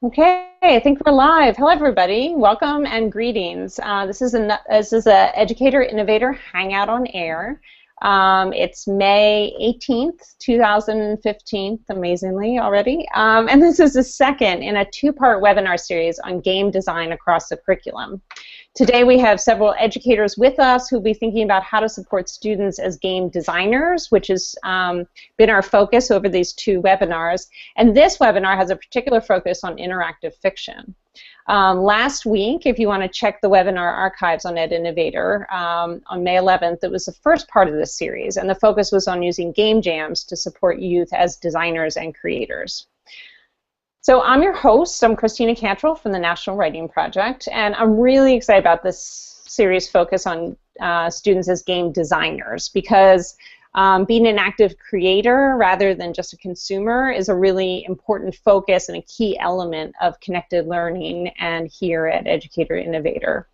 Okay, I think we're live. Hello, everybody. Welcome and greetings. This is a Educator Innovator Hangout on Air. It's May 18th, 2015, amazingly already. And this is the second in a two-part webinar series on game design across the curriculum. Today we have several educators with us who will be thinking about how to support students as game designers, which has been our focus over these two webinars. And this webinar has a particular focus on interactive fiction. Last week, if you want to check the webinar archives on Innovator, on May 11th, it was the first part of this series, and the focus was on using game jams to support youth as designers and creators. So I'm your host. I'm Christina Cantrell from the National Writing Project, and I'm really excited about this series focus on students as game designers because being an active creator rather than just a consumer is a really important focus and a key element of connected learning and here at Educator Innovator.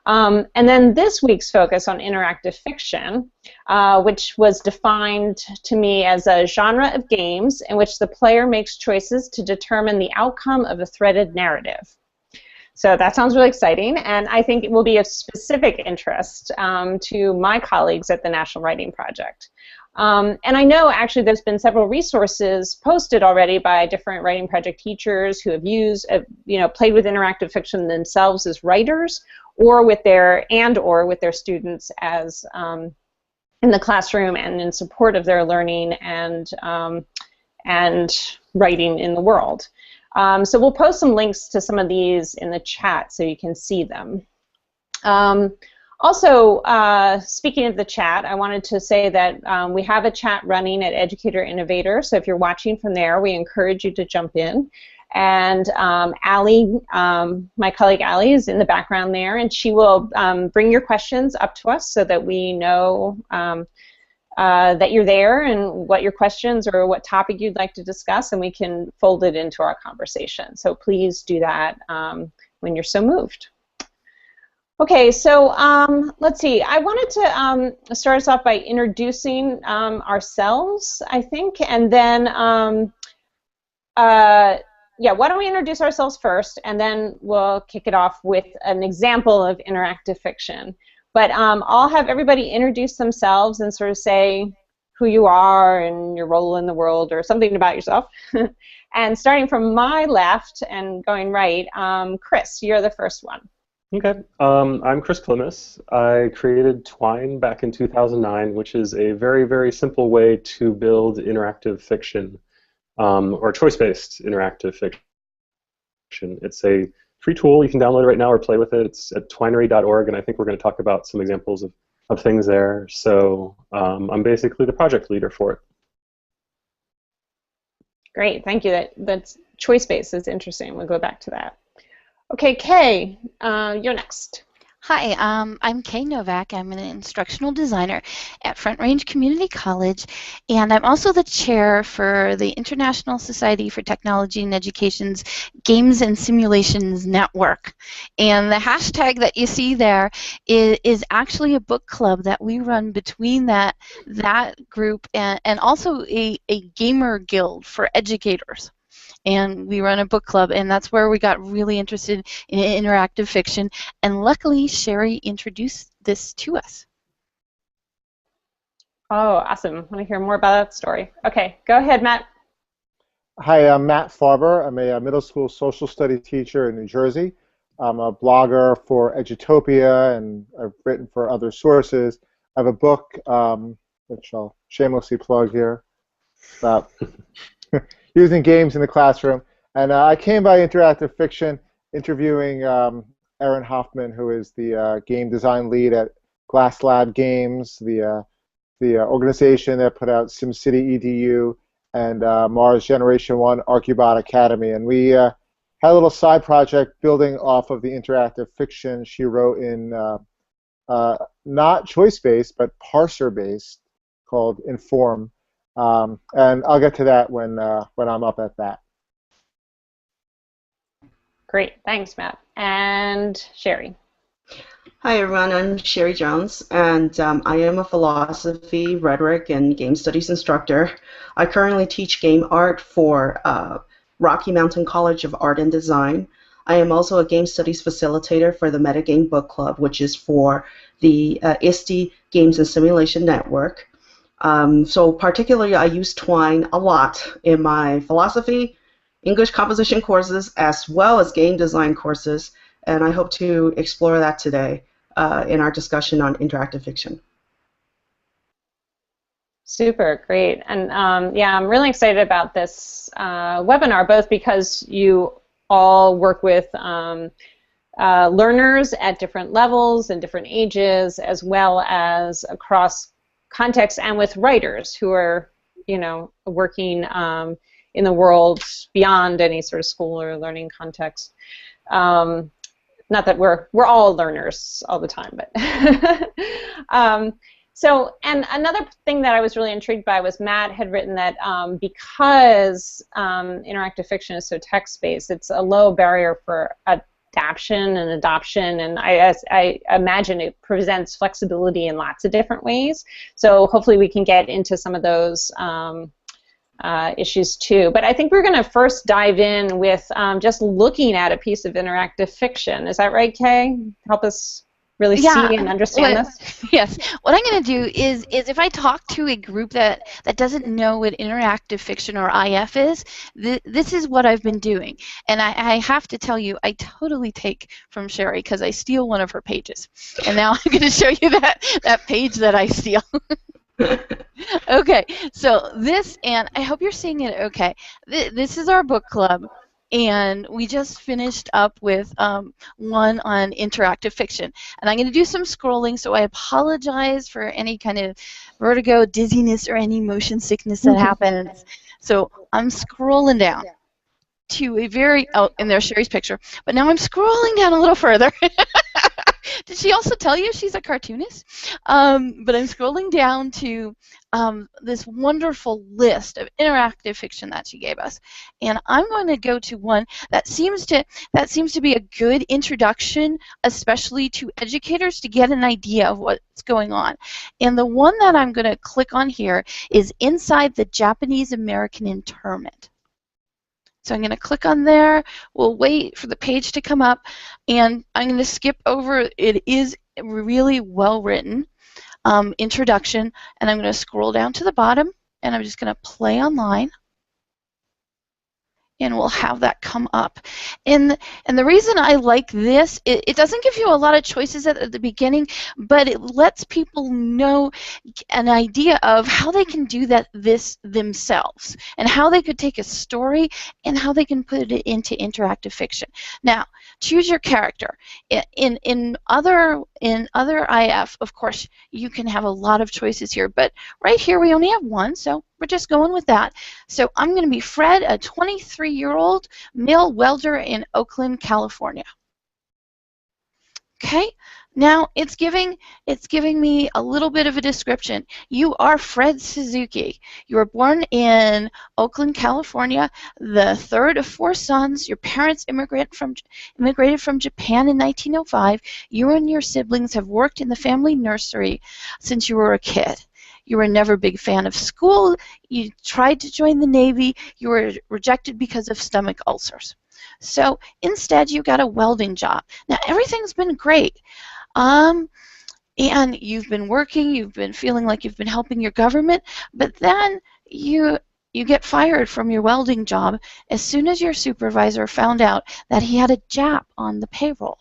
And then this week's focus on interactive fiction, which was defined to me as a genre of games in which the player makes choices to determine the outcome of a threaded narrative. So that sounds really exciting, and I think it will be of specific interest to my colleagues at the National Writing Project. And I know actually there's been several resources posted already by different writing project teachers who have used, played with interactive fiction themselves as writers, or with their students as in the classroom and in support of their learning and writing in the world. So we'll post some links to some of these in the chat so you can see them. Also, speaking of the chat, I wanted to say that we have a chat running at Educator Innovator, so if you're watching from there, we encourage you to jump in. And Allie, my colleague Allie, is in the background there, and she will bring your questions up to us so that we know that you're there and what your questions or what topic you'd like to discuss, and we can fold it into our conversation. So please do that when you're so moved. Okay, so let's see. I wanted to start us off by introducing ourselves, I think, and then yeah, why don't we introduce ourselves first, and then we'll kick it off with an example of interactive fiction. But I'll have everybody introduce themselves and sort of say who you are and your role in the world or something about yourself. And starting from my left and going right, Chris, you're the first one. Okay. I'm Chris Klimas. I created Twine back in 2009, which is a very, very simple way to build interactive fiction. Or choice-based interactive fiction. It's a free tool. You can download it right now or play with it. It's at twinery.org, and I think we're going to talk about some examples of things there. So I'm basically the project leader for it. Great, thank you. That's choice-based is interesting. We'll go back to that. Okay, Kae, you're next. Hi, I'm Kae Novak. I'm an instructional designer at Front Range Community College, and I'm also the chair for the International Society for Technology and Education's Games and Simulations Network. And the hashtag that you see there is actually a book club that we run between that group and also a gamer guild for educators. And we run a book club, and that's where we got really interested in interactive fiction, and luckily Sherry introduced this to us. Oh, awesome. I want to hear more about that story. Okay, go ahead, Matt. Hi, I'm Matt Farber. I'm a middle school social studies teacher in New Jersey. I'm a blogger for Edutopia, and I've written for other sources. I have a book, which I'll shamelessly plug here, about using games in the classroom. And I came by interactive fiction interviewing Erin Hoffman, who is the game design lead at GlassLab Games, the organization that put out SimCity EDU and Mars Generation 1 Archibot Academy. And we had a little side project building off of the interactive fiction she wrote in not choice-based, but parser-based, called Inform. And I'll get to that when I'm up at that. Great, thanks, Matt. And Sherry. Hi, everyone. I'm Sherry Jones, and I am a philosophy, rhetoric, and game studies instructor. I currently teach game art for Rocky Mountain College of Art and Design. I am also a game studies facilitator for the Metagame book club, which is for the ISTE Games and Simulation Network. So particularly I use Twine a lot in my philosophy, English composition courses, as well as game design courses, and I hope to explore that today in our discussion on interactive fiction. Super, great. And yeah, I'm really excited about this webinar, both because you all work with learners at different levels and different ages, as well as across contexts, and with writers who are, working in the world beyond any sort of school or learning context. Not that we're all learners all the time, but so, and another thing that I was really intrigued by was Matt had written that because interactive fiction is so text-based, it's a low barrier for adaption and adoption, and I imagine it presents flexibility in lots of different ways. So hopefully we can get into some of those issues too. But I think we're going to first dive in with just looking at a piece of interactive fiction. Is that right, Kae? Help us really see and understand this? Yes. What I'm going to do is if I talk to a group that doesn't know what interactive fiction or IF is, this is what I've been doing. And I have to tell you, I totally take from Sherry because I steal one of her pages. And now I'm going to show you that page that I steal. Okay, so this, and I hope you're seeing it okay. This is our book club. And we just finished up with one on interactive fiction. And I'm going to do some scrolling, so I apologize for any kind of vertigo, dizziness, or any motion sickness that happens. So I'm scrolling down to a very, oh, and there's Sherry's picture. But now I'm scrolling down a little further. Did she also tell you she's a cartoonist? But I'm scrolling down to this wonderful list of interactive fiction that she gave us, and I'm going to go to one that seems to be a good introduction, especially to educators, to get an idea of what's going on. And the one that I'm going to click on here is Inside the Japanese American Internment. So I'm going to click on there. We'll wait for the page to come up, and I'm going to skip over. It is really well written introduction, and I'm going to scroll down to the bottom, and I'm just going to play online, and we'll have that come up. And the reason I like this, it doesn't give you a lot of choices at the beginning, but it lets people know an idea of how they can do this themselves, and how they could take a story and how they can put it into interactive fiction. Now, choose your character. In other IF, of course, you can have a lot of choices here, but right here we only have one, so we're just going with that. So I'm going to be Fred, a 23-year-old male welder in Oakland, California. Okay, now it's giving me a little bit of a description. You are Fred Suzuki. You were born in Oakland, California, the third of 4 sons. Your parents immigrated from Japan in 1905. You and your siblings have worked in the family nursery since you were a kid. You were never a big fan of school. You tried to join the Navy. You were rejected because of stomach ulcers. So instead, you got a welding job. Now, everything's been great. And you've been working. You've been feeling like you've been helping your government. But then you get fired from your welding job as soon as your supervisor found out that he had a Jap on the payroll.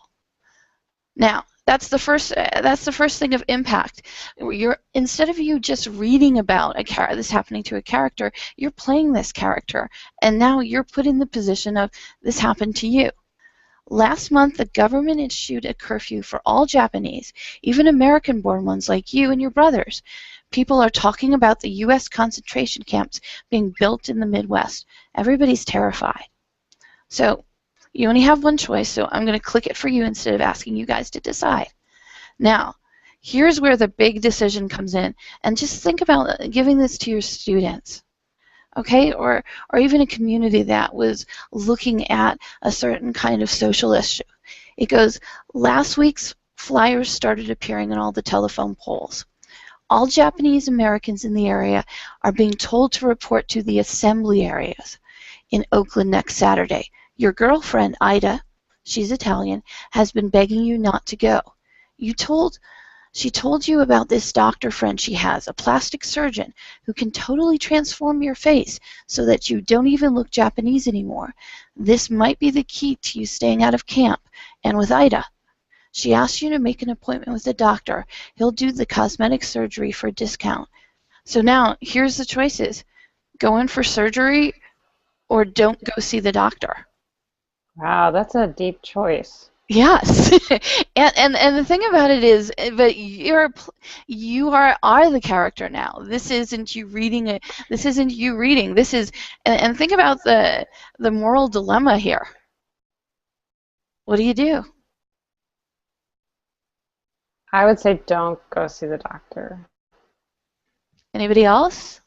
Now, that's the first thing of impact. Instead of you just reading about this happening to a character, you're playing this character, and now you're put in the position of this happened to you. Last month, the government issued a curfew for all Japanese, even American-born ones like you and your brothers. People are talking about the U.S. concentration camps being built in the Midwest. Everybody's terrified. So you only have one choice, so I'm going to click it for you instead of asking you guys to decide. Now, here's where the big decision comes in, and just think about giving this to your students, okay, or even a community that was looking at a certain kind of social issue. It goes, last week's flyers started appearing on all the telephone poles. All Japanese Americans in the area are being told to report to the assembly areas in Oakland next Saturday. Your girlfriend, Ida, she's Italian, has been begging you not to go. She told you about this doctor friend she has, a plastic surgeon who can totally transform your face so that you don't even look Japanese anymore. This might be the key to you staying out of camp. And with Ida, she asked you to make an appointment with the doctor. He'll do the cosmetic surgery for a discount. So now, here's the choices. Go in for surgery or don't go see the doctor. Wow, that's a deep choice. Yes, and the thing about it is, but you are the character now. This isn't you reading it. This isn't you reading. This is, and think about the moral dilemma here. What do you do? I would say don't go see the doctor. Anybody else?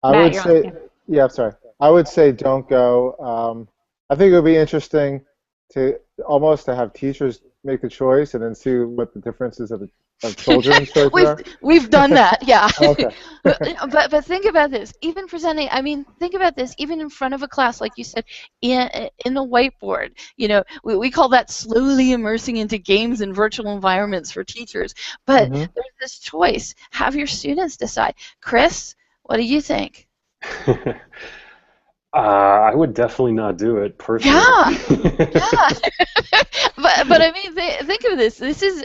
I Matt, would you're say, on. yeah, I'm sorry. I would say don't go. I think it would be interesting to almost to have teachers make the choice and then see what the differences of children's choices are. We've done that, yeah. Okay. but think about this. Even presenting, I mean, think about this. Even in front of a class, like you said, in the whiteboard. You know, we call that slowly immersing into games and virtual environments for teachers. But there's this choice. Have your students decide. Chris, what do you think? I would definitely not do it personally. Yeah. but I mean, think of this. This is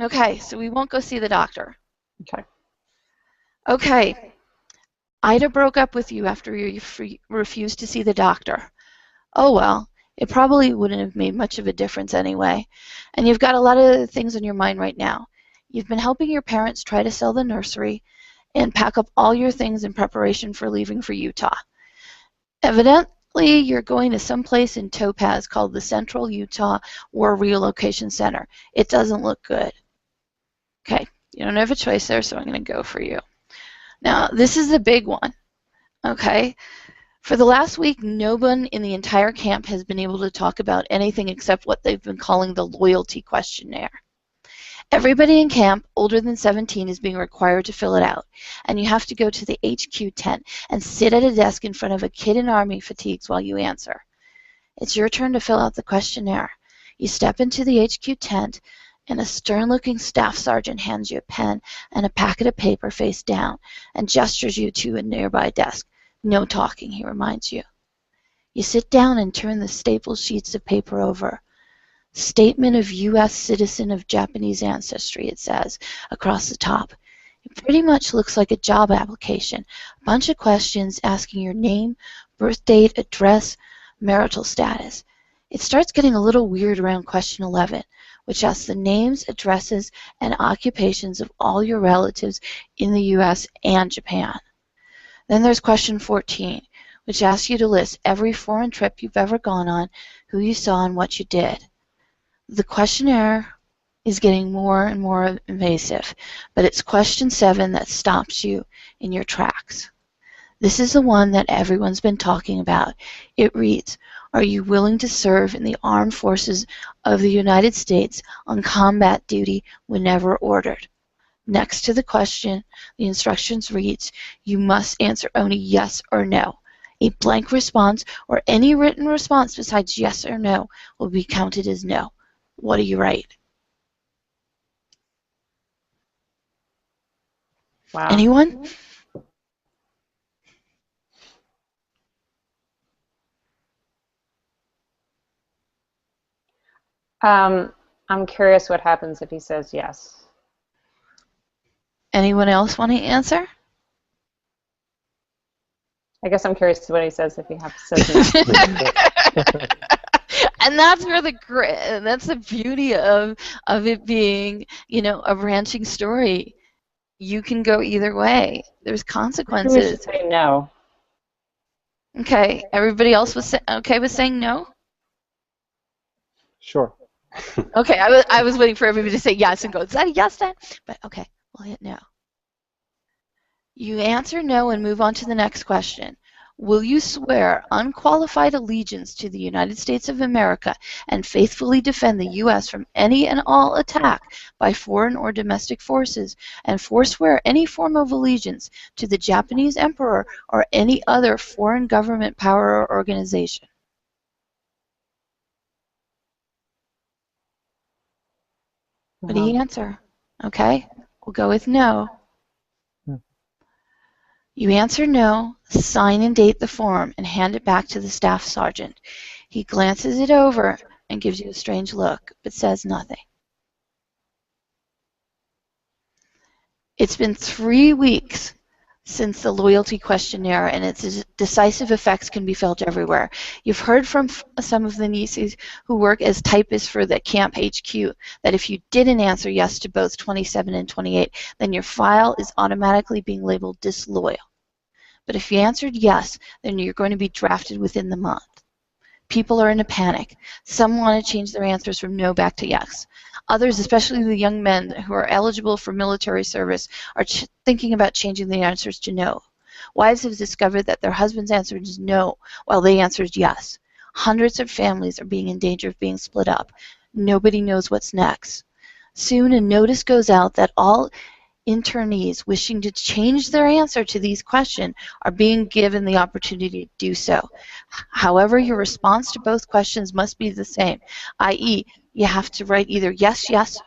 okay. So we won't go see the doctor. Okay. Okay. Ida broke up with you after you refused to see the doctor. Oh well, it probably wouldn't have made much of a difference anyway. And you've got a lot of things on your mind right now. You've been helping your parents try to sell the nursery and pack up all your things in preparation for leaving for Utah. Evidently, you're going to some place in Topaz called the Central Utah War Relocation Center. It doesn't look good. Okay, you don't have a choice there, so I'm going to go for you. Now, this is the big one. Okay, for the last week, no one in the entire camp has been able to talk about anything except what they've been calling the loyalty questionnaire. Everybody in camp older than 17 is being required to fill it out, and you have to go to the HQ tent and sit at a desk in front of a kid in army fatigues while you answer. It's your turn to fill out the questionnaire. You step into the HQ tent, and a stern-looking staff sergeant hands you a pen and a packet of paper face down and gestures you to a nearby desk. No talking, he reminds you. You sit down and turn the stapled sheets of paper over. Statement of U.S. citizen of Japanese ancestry, it says, across the top. It pretty much looks like a job application. A bunch of questions asking your name, birth date, address, marital status. It starts getting a little weird around question 11, which asks the names, addresses, and occupations of all your relatives in the U.S. and Japan. Then there's question 14, which asks you to list every foreign trip you've ever gone on, who you saw, and what you did. The questionnaire is getting more and more invasive, but it's question 7 that stops you in your tracks. This is the one that everyone's been talking about. It reads, are you willing to serve in the armed forces of the United States on combat duty whenever ordered? Next to the question, the instructions reads, you must answer only yes or no. A blank response or any written response besides yes or no will be counted as no. What do you write? Wow. Anyone? I'm curious what happens if he says yes. Anyone else want to answer? I guess I'm curious to what he says if he says no. And that's where that's the beauty of it being, you know, a branching story. You can go either way. There's consequences. We should say no. Okay, everybody else was okay with saying no? Sure. Okay, I was waiting for everybody to say yes and go, is that a yes then? But okay, we'll hit no. You answer no and move on to the next question. Will you swear unqualified allegiance to the United States of America and faithfully defend the U.S. from any and all attack by foreign or domestic forces, and forswear any form of allegiance to the Japanese Emperor or any other foreign government, power, or organization? What do you answer? Okay, we'll go with no. You answer no, sign and date the form, and hand it back to the staff sergeant. He glances it over and gives you a strange look, but says nothing. It's been 3 weeks since the loyalty questionnaire, and its decisive effects can be felt everywhere. You've heard from some of the nieces who work as typists for the camp HQ that if you didn't answer yes to both 27 and 28, then your file is automatically being labeled disloyal. But if you answered yes, then you're going to be drafted within the month. People are in a panic. Some want to change their answers from no back to yes. Others, especially the young men who are eligible for military service, are thinking about changing the answers to no. Wives have discovered that their husbands answered no while they answered yes. Hundreds of families are being in danger of being split up. Nobody knows what's next. Soon a notice goes out that all internees wishing to change their answer to these questions are being given the opportunity to do so. However, your response to both questions must be the same, i.e., you have to write either yes, yes,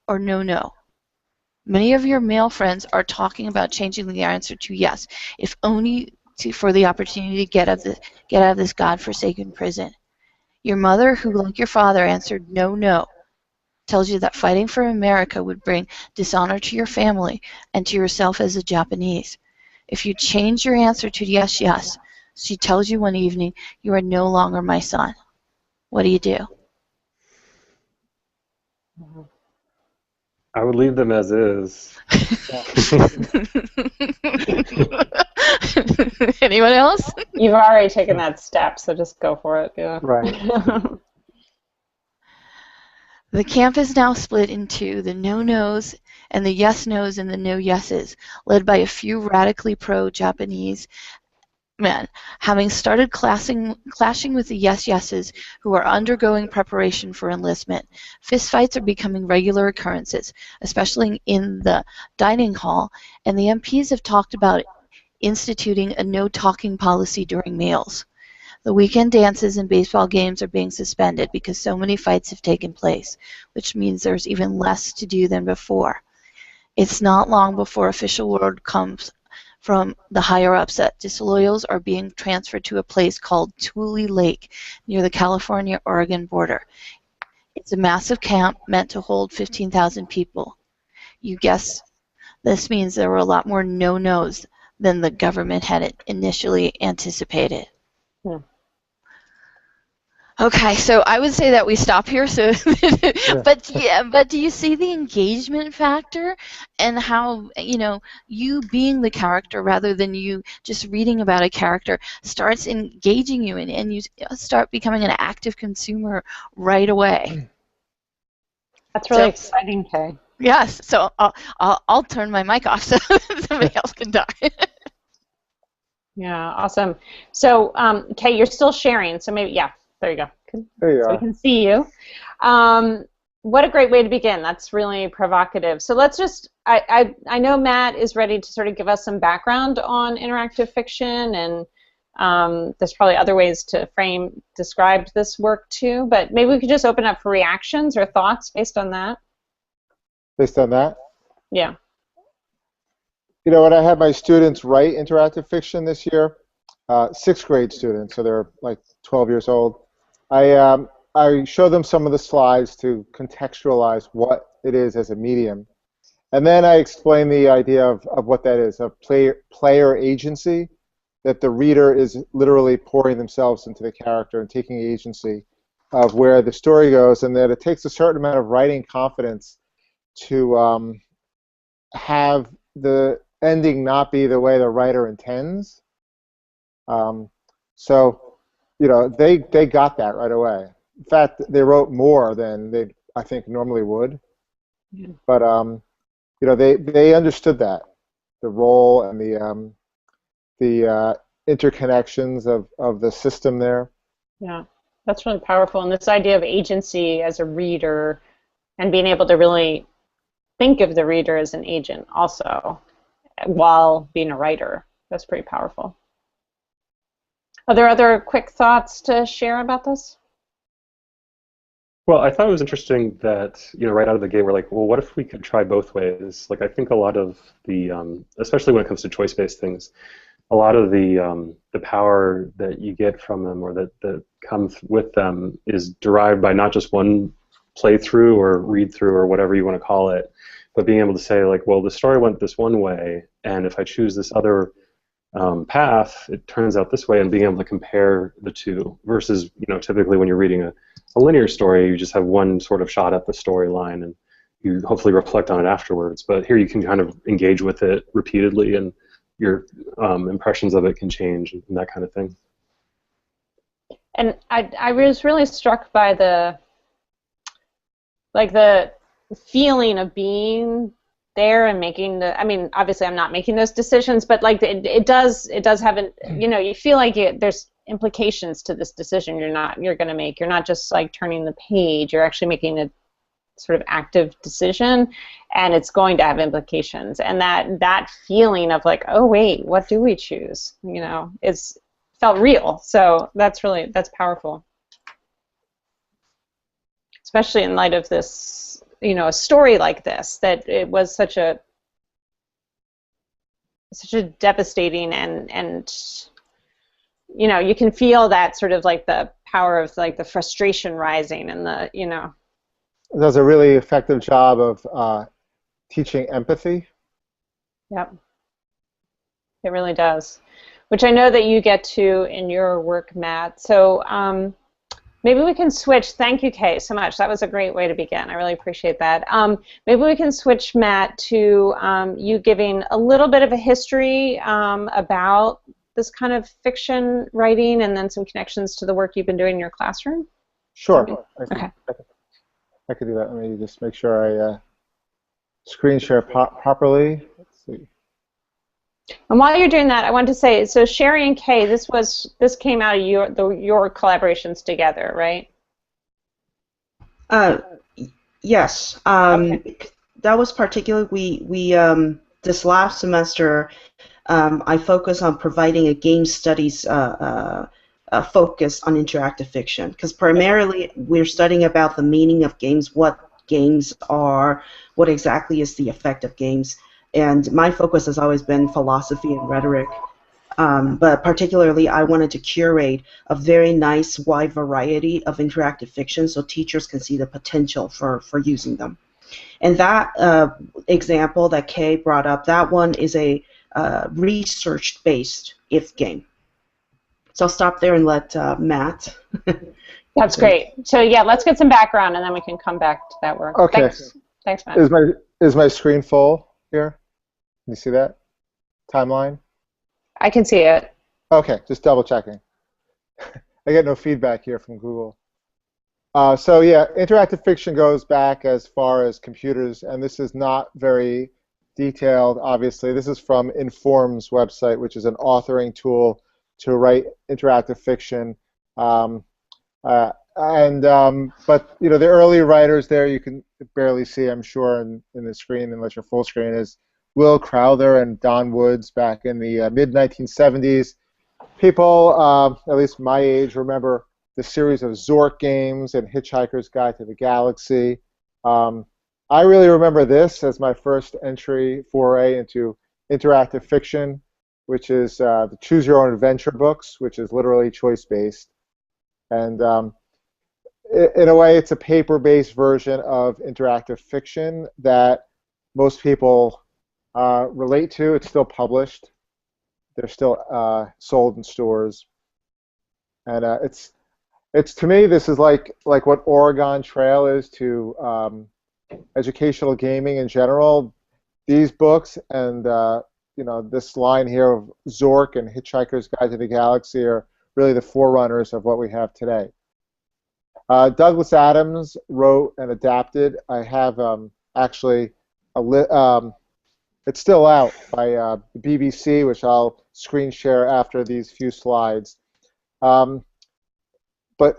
or no, no. Many of your male friends are talking about changing the answer to yes, if only for the opportunity to get out of this godforsaken prison. Your mother, who, like your father, answered no, no, tells you that fighting for America would bring dishonor to your family and to yourself as a Japanese. If you change your answer to yes, yes, she tells you one evening, you are no longer my son. What do you do? I would leave them as is. Anyone else? You've already taken that step, so just go for it. Yeah. Right. The camp is now split into the no-nos and the yes-nos and the no-yeses, led by a few radically pro-Japanese men, having started clashing with the yes-yeses who are undergoing preparation for enlistment. Fistfights are becoming regular occurrences, especially in the dining hall, and the MPs have talked about instituting a no-talking policy during meals. The weekend dances and baseball games are being suspended because so many fights have taken place, which means there's even less to do than before. It's not long before official word comes from the higher-ups that disloyals are being transferred to a place called Tule Lake near the California-Oregon border. It's a massive camp meant to hold 15,000 people. You guess this means there were a lot more no-nos than the government had initially anticipated. Yeah. Okay, so I would say that we stop here. So, but do you see the engagement factor and how you being the character rather than you just reading about a character starts engaging you and you start becoming an active consumer right away. That's really exciting, Kae. Yes. So I'll turn my mic off so somebody else can talk. Yeah, awesome. So, Kae, you're still sharing, so maybe there you go. There you so are. we can see you. What a great way to begin. That's really provocative. So let's just, I know Matt is ready to sort of give us some background on interactive fiction, and there's probably other ways to describe this work too, but maybe we could just open up for reactions or thoughts based on that. Based on that? Yeah. You know, when I had my students write interactive fiction this year, 6th grade students, so they're like 12 years old, I show them some of the slides to contextualize what it is as a medium. And then I explain the idea of what that is, of player agency, that the reader is literally pouring themselves into the character and taking agency of where the story goes, and that it takes a certain amount of writing confidence to have the ending not be the way the writer intends. So, you know, they got that right away. In fact, they wrote more than they, I think, normally would. Yeah. But you know, they understood that, the role and the interconnections of the system there. Yeah, that's really powerful. And this idea of agency as a reader and being able to really think of the reader as an agent also while being a writer, that's pretty powerful. Are there other quick thoughts to share about this? Well, I thought it was interesting that, right out of the gate, we're like, well, what if we could try both ways? Like, I think a lot of the, especially when it comes to choice-based things, a lot of the power that you get from them or that comes with them is derived by not just one playthrough or read-through or whatever you want to call it, but being able to say, like, well, the story went this one way, and if I choose this other path, it turns out this way, and being able to compare the two versus, typically when you're reading a linear story, you just have one sort of shot at the storyline, and you hopefully reflect on it afterwards. But here you can kind of engage with it repeatedly, and your impressions of it can change and that kind of thing. And I was really struck by the feeling of being there and making the, I mean, obviously I'm not making those decisions, but like it does have an, you feel like there's implications to this decision you're going to make. You're not just like turning the page, you're actually making a sort of active decision, and it's going to have implications. And that feeling of like, oh wait, what do we choose? It's felt real. So that's powerful. Especially in light of this, a story like this, that it was such a devastating and you can feel that sort of like the power of like the frustration rising and the It does a really effective job of teaching empathy. Yep, it really does, which I know that you get to in your work, Matt. So maybe we can switch. Thank you, Kae, so much. That was a great way to begin. I really appreciate that. Maybe we can switch, Matt, to you giving a little bit of a history about this kind of fiction writing, and then some connections to the work you've been doing in your classroom. Sure. Okay. I could do that. Let me just make sure I screen share properly. Let's see. And while you're doing that, I want to say, so Sherry and Kae, this came out of your collaborations together, right? Yes. Okay. That was particularly we this last semester. I focus on providing a game studies focus on interactive fiction, because primarily we're studying about the meaning of games, what games are, what exactly is the effect of games, and my focus has always been philosophy and rhetoric, but particularly I wanted to curate a very nice wide variety of interactive fiction so teachers can see the potential for using them. And that example that Kae brought up, that one is a research-based if game. So I'll stop there and let Matt. That's great. So yeah, let's get some background, and then we can come back to that work. Okay. Thanks, Matt. Is my screen full here? Can you see that timeline? I can see it. Okay, just double checking. I get no feedback here from Google. So yeah, interactive fiction goes back as far as computers, and this is not very detailed, obviously. This is from Inform's website, which is an authoring tool to write interactive fiction. But the early writers there, you can barely see, I'm sure, in the screen, unless you're full screen, is Will Crowther and Don Woods back in the mid-1970s. People, at least my age, remember the series of Zork games and Hitchhiker's Guide to the Galaxy. I really remember this as my first foray into interactive fiction, which is the Choose Your Own Adventure books, which is literally choice-based. And in a way, it's a paper-based version of interactive fiction that most people relate to. It's still published. They're still sold in stores. And it's to me, this is like what Oregon Trail is to educational gaming in general. These books and this line here of Zork and Hitchhiker's Guide to the Galaxy are really the forerunners of what we have today. Douglas Adams wrote and adapted. I have actually It's still out by the BBC, which I'll screen share after these few slides. But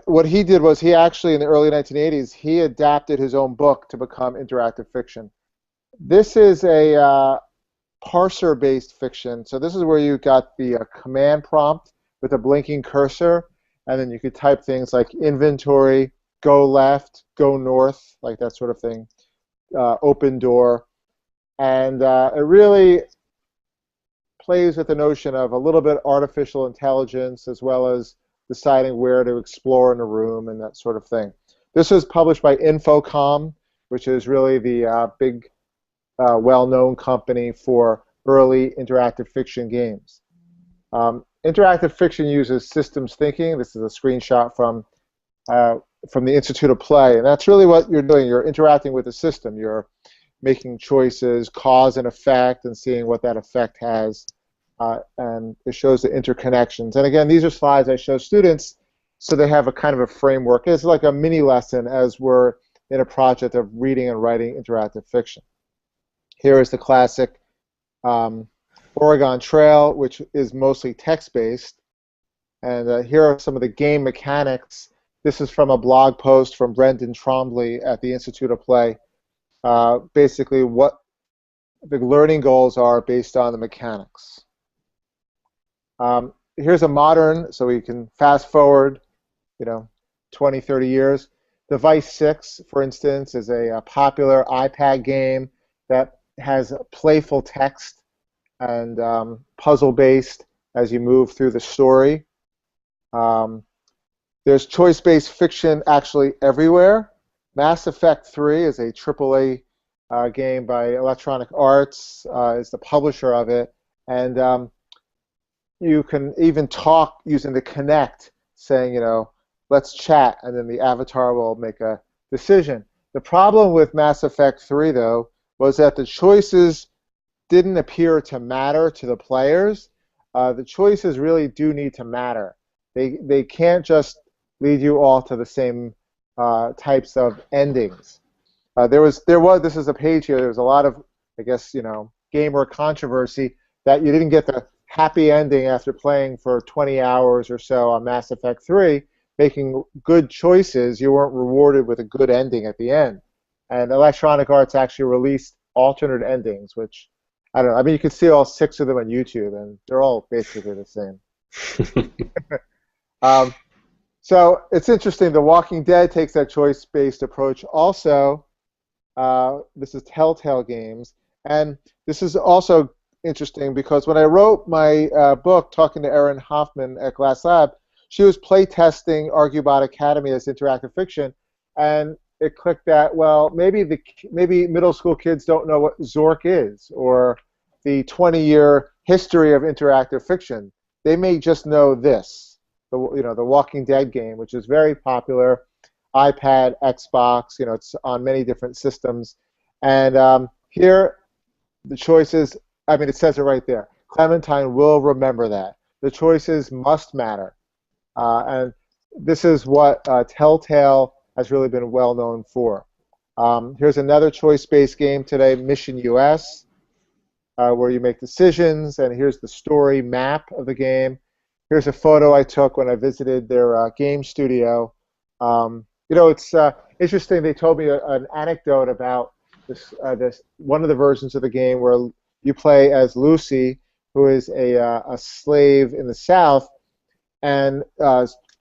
what he did was he actually, in the early 1980s, he adapted his own book to become interactive fiction. This is a parser-based fiction. So this is where you got the command prompt with a blinking cursor, and then you could type things like inventory, go left, go north, like that sort of thing, open door. And it really plays with the notion of a little bit artificial intelligence as well as deciding where to explore in a room and that sort of thing. This was published by Infocom, which is really the big, well-known company for early interactive fiction games. Interactive fiction uses systems thinking. This is a screenshot from the Institute of Play, and that's really what you're doing. You're interacting with the system. You're making choices, cause and effect, and seeing what that effect has. And it shows the interconnections. And again, these are slides I show students so they have a kind of a framework. It's like a mini lesson as we're in a project of reading and writing interactive fiction. Here is the classic Oregon Trail, which is mostly text-based. And here are some of the game mechanics. This is from a blog post from Brendan Trombley at the Institute of Play. Basically, what the learning goals are based on the mechanics. Here's a modern, so we can fast forward, 20, 30 years. Device 6, for instance, is a popular iPad game that has playful text and puzzle-based as you move through the story. There's choice-based fiction actually everywhere. Mass Effect 3 is a AAA game by Electronic Arts, is the publisher of it, and you can even talk using the Connect, saying, let's chat, and then the avatar will make a decision. The problem with Mass Effect 3, though, was that the choices didn't appear to matter to the players. The choices really do need to matter. They can't just lead you all to the same types of endings. This is a page here. There was a lot of, I guess, gamer controversy that you didn't get the happy ending after playing for 20 hours or so on Mass Effect 3, making good choices. You weren't rewarded with a good ending at the end. And Electronic Arts actually released alternate endings, which, I don't know. I mean, you can see all 6 of them on YouTube, and they're all basically the same. So it's interesting. The Walking Dead takes that choice-based approach also. This is Telltale Games. And this is also interesting because when I wrote my book, talking to Erin Hoffman at GlassLab, she was playtesting Argubot Academy as interactive fiction, and it clicked that, well, maybe middle school kids don't know what Zork is or the 20-year history of interactive fiction. They may just know this, the Walking Dead game, which is very popular, iPad, Xbox, it's on many different systems. And here, the choices, I mean, it says it right there. Clementine will remember that. The choices must matter. And this is what Telltale has really been well known for. Here's another choice-based game today, Mission US, where you make decisions, and here's the story map of the game. Here's a photo I took when I visited their game studio. It's interesting. They told me an anecdote about this one of the versions of the game where you play as Lucy, who is a slave in the South, and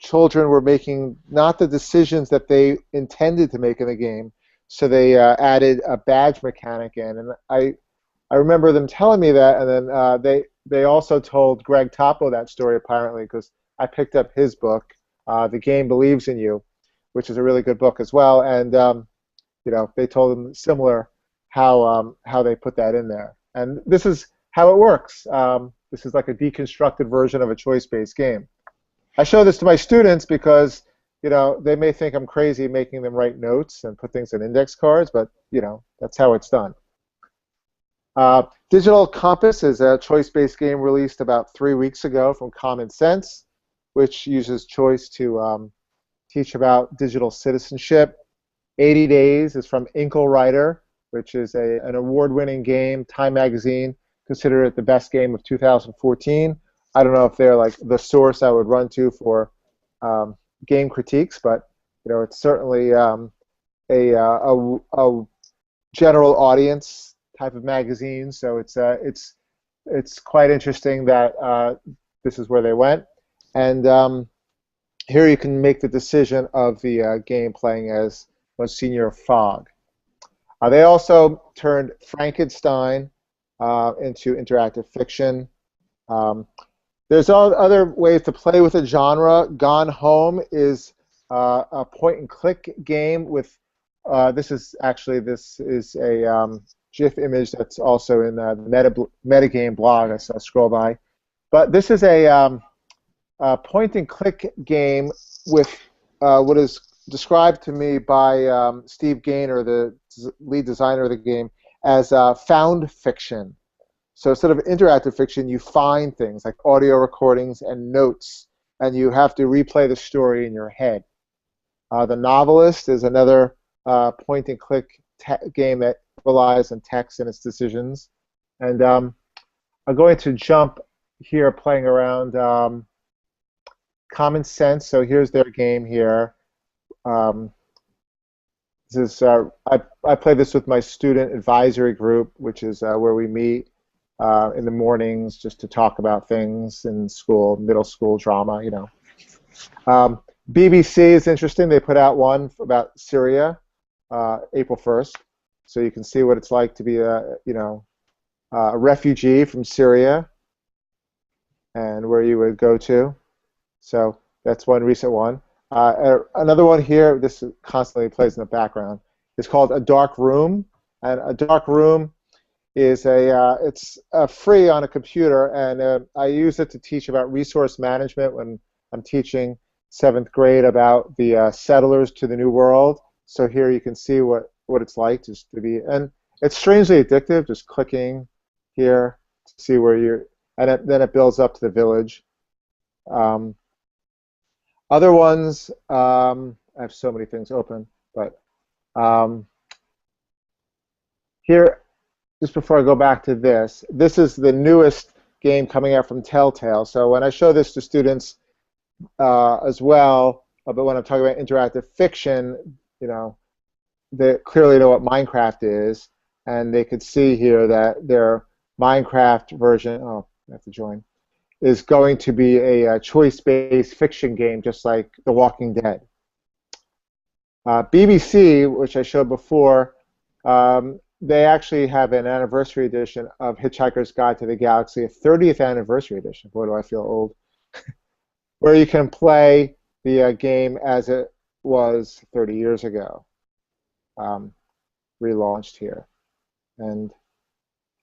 children were making not the decisions that they intended to make in the game, so they added a badge mechanic in. And I remember them telling me that, and then they also told Greg Topo that story apparently because I picked up his book, The Game Believes in You, which is a really good book as well. And they told them similar how they put that in there. And this is how it works. This is like a deconstructed version of a choice-based game. I show this to my students because they may think I'm crazy making them write notes and put things in index cards, but that's how it's done. Digital Compass is a choice-based game released about 3 weeks ago from Common Sense, which uses choice to teach about digital citizenship. 80 Days is from inkleWriter, which is an award-winning game. Time magazine considered it the best game of 2014. I don't know if they're like the source I would run to for game critiques, but it's certainly a general audience type of magazine. So it's quite interesting that this is where they went. And here you can make the decision of the game playing as Monsignor Fogg. They also turned Frankenstein into interactive fiction. There's other ways to play with a genre. Gone Home is a point-and-click game with. This is a GIF image that's also in the Metagame blog. I scroll by, but this is a point-and-click game with what is described to me by Steve Gaynor, the lead designer of the game, as found fiction. So instead of interactive fiction, you find things like audio recordings and notes, and you have to replay the story in your head. The Novelist is another point-and-click game that relies on text in its decisions. And I'm going to jump here playing around Common Sense. So here's their game here. This is I play this with my student advisory group, which is where we meet in the mornings just to talk about things in school, middle school drama, BBC is interesting. They put out one about Syria, April 1st, so you can see what it's like to be a refugee from Syria and where you would go to. So that's one recent one. Another one here, this constantly plays in the background, is called A Dark Room. And A Dark Room is it's free on a computer, and I use it to teach about resource management when I'm teaching 7th grade about the settlers to the New World. So here you can see what it's like just to be, and it's strangely addictive, just clicking here to see where you're, and then it builds up to the village. Other ones, I have so many things open, but here, just before I go back to this is the newest game coming out from Telltale. So when I show this to students as well, but when I'm talking about interactive fiction, they clearly know what Minecraft is, and they could see here that their Minecraft version, oh, I have to join, is going to be a choice-based fiction game, just like The Walking Dead. BBC, which I showed before, they actually have an anniversary edition of Hitchhiker's Guide to the Galaxy, a 30th anniversary edition. Boy, do I feel old. Where you can play the game as it was 30 years ago, relaunched here. And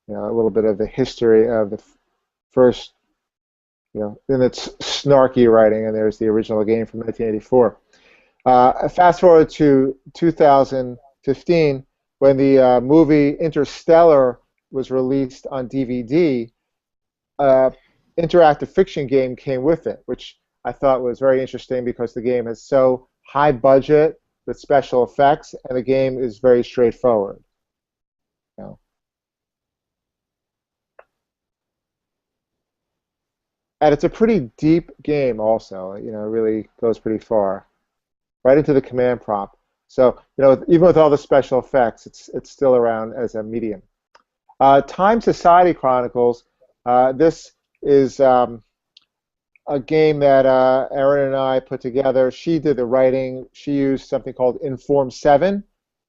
a little bit of the history of the first, then it's snarky writing, and there's the original game from 1984. Fast forward to 2015, when the movie Interstellar was released on DVD, interactive fiction game came with it, which I thought was very interesting because the game is so high budget with special effects, and the game is very straightforward. And it's a pretty deep game also. It really goes pretty far, right into the command prompt. So even with all the special effects, it's still around as a medium. Time Society Chronicles. This is a game that Erin and I put together. She did the writing. She used something called Inform 7,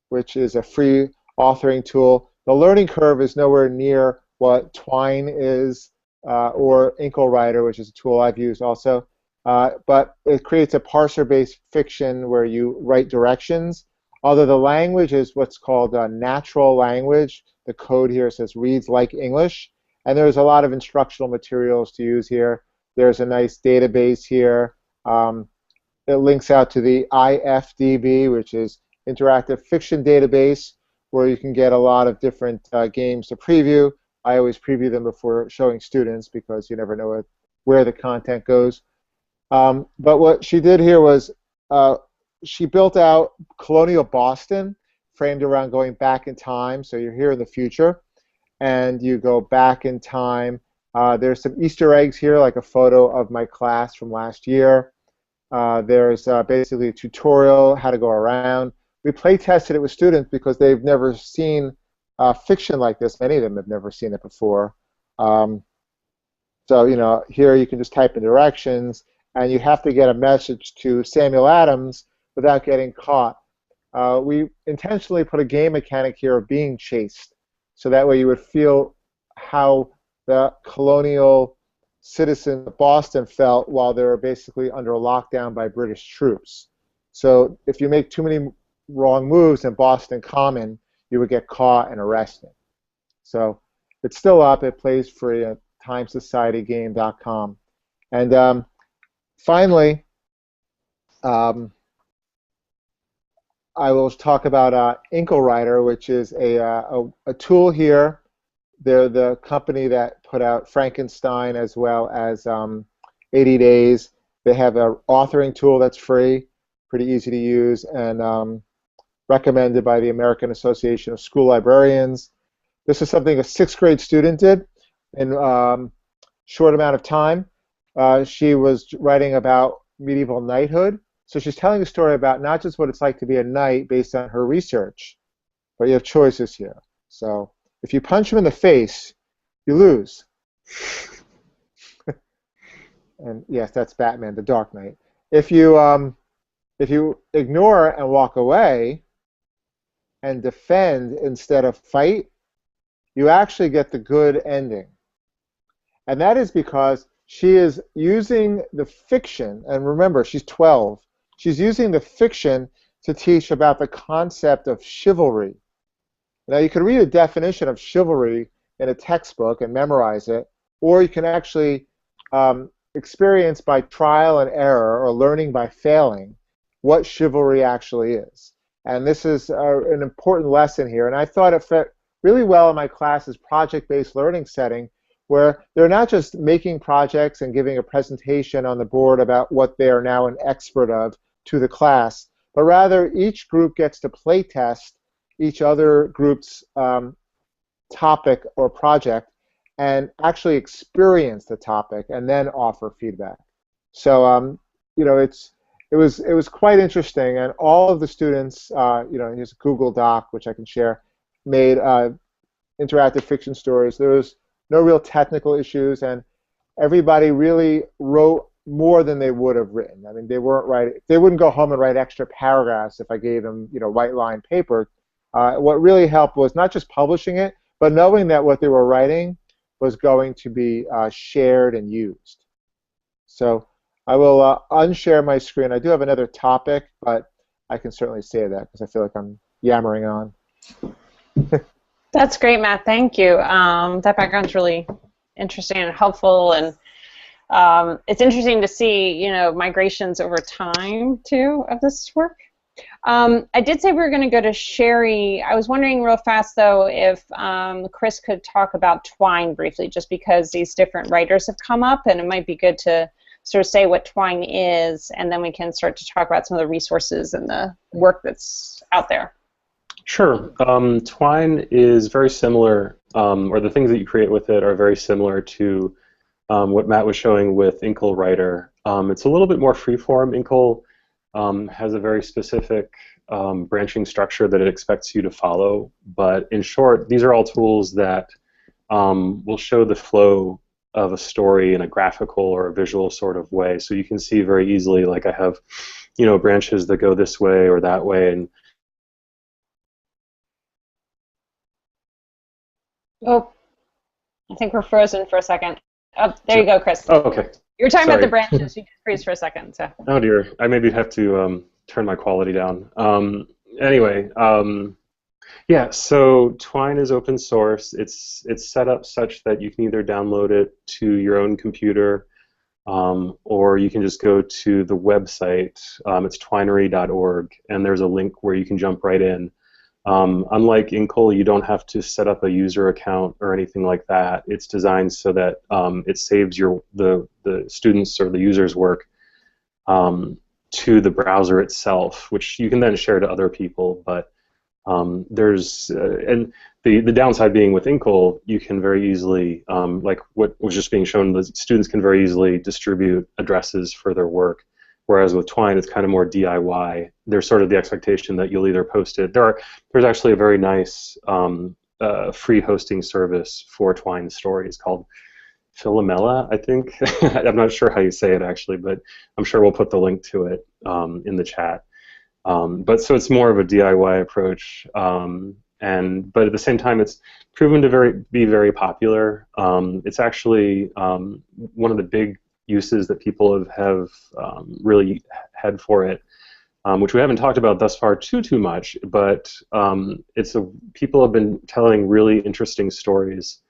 which is a free authoring tool. The learning curve is nowhere near what Twine is, or inkleWriter, which is a tool I've used also. But it creates a parser-based fiction where you write directions. Although the language is what's called natural language. The code here says reads like English. And there's a lot of instructional materials to use here. There's a nice database here. It links out to the IFDB, which is Interactive Fiction Database, where you can get a lot of different games to preview. I always preview them before showing students because you never know where the content goes. But what she did here was she built out colonial Boston framed around going back in time. So you're here in the future, and you go back in time. There's some Easter eggs here, like a photo of my class from last year. There's basically a tutorial how to go around. We play tested it with students because they've never seen fiction like this. Many of them have never seen it before. So here you can just type in directions, and you have to get a message to Samuel Adams without getting caught. We intentionally put a game mechanic here of being chased, so that way you would feel how the colonial citizens of Boston felt while they were basically under lockdown by British troops. So if you make too many wrong moves in Boston Common, you would get caught and arrested. So it's still up. It plays free at timesocietygame.com. And finally, I will talk about inkleWriter, which is a tool here. They're the company that put out Frankenstein as well as 80 Days. They have an authoring tool that's free, pretty easy to use, and recommended by the American Association of School Librarians. This is something a 6th grade student did in short amount of time. She was writing about medieval knighthood. So she's telling a story about not just what it's like to be a knight based on her research, but you have choices here. So if you punch him in the face, you lose. And yes, that's Batman, the Dark Knight. If you ignore and walk away and defend instead of fight, you actually get the good ending. And that is because she is using the fiction, and remember, she's 12. She's using the fiction to teach about the concept of chivalry. Now, you can read a definition of chivalry in a textbook and memorize it, or you can actually experience by trial and error or learning by failing what chivalry actually is. And this is an important lesson here. And I thought it fit really well in my class's project-based learning setting, where they're not just making projects and giving a presentation on the board about what they are now an expert of to the class, but rather each group gets to play test each other group's topic or project and actually experience the topic and then offer feedback. So it was quite interesting, and all of the students, here's a Google Doc which I can share, made interactive fiction stories. There was no real technical issues, and everybody really wrote more than they would have written. I mean, they wouldn't go home and write extra paragraphs if I gave them, white line paper. What really helped was not just publishing it, but knowing that what they were writing was going to be shared and used. So I will unshare my screen. I do have another topic, but I can certainly say that because I feel like I'm yammering on. That's great, Matt. Thank you. That background's really interesting and helpful, and it's interesting to see, migrations over time too of this work. I did say we were going to go to Sherry. I was wondering real fast though if Chris could talk about Twine briefly, just because these different writers have come up, and it might be good to sort of say what Twine is, and then we can start to talk about some of the resources and the work that's out there. Sure. Twine is very similar, or the things that you create with it are very similar to what Matt was showing with inkleWriter. It's a little bit more freeform. Inkle has a very specific branching structure that it expects you to follow, but in short, these are all tools that will show the flow of a story in a graphical or a visual sort of way. So you can see very easily, like I have, branches that go this way or that way, and oh, I think we're frozen for a second. Oh, there you go, Chris. Oh, okay. You were talking Sorry. about the branches. You did freeze for a second. So. Oh dear, I maybe have to turn my quality down. Anyway, yeah. So Twine is open source. It's set up such that you can either download it to your own computer, or you can just go to the website. It's twinery.org, and there's a link where you can jump right in. Unlike Inkle, you don't have to set up a user account or anything like that. It's designed so that it saves the students' or the user's work to the browser itself, which you can then share to other people. But And the downside being with Inkle, you can very easily, like what was just being shown, the students can very easily distribute addresses for their work. Whereas with Twine, it's kind of more DIY. There's sort of the expectation that you'll either post it. There's actually a very nice free hosting service for Twine stories called Philomela, I think. I'm not sure how you say it actually, but I'm sure we'll put the link to it in the chat. But so it's more of a DIY approach, but at the same time, it's proven to be very popular. It's actually one of the big uses that people have really had for it, which we haven't talked about thus far too much. But people have been telling really interesting stories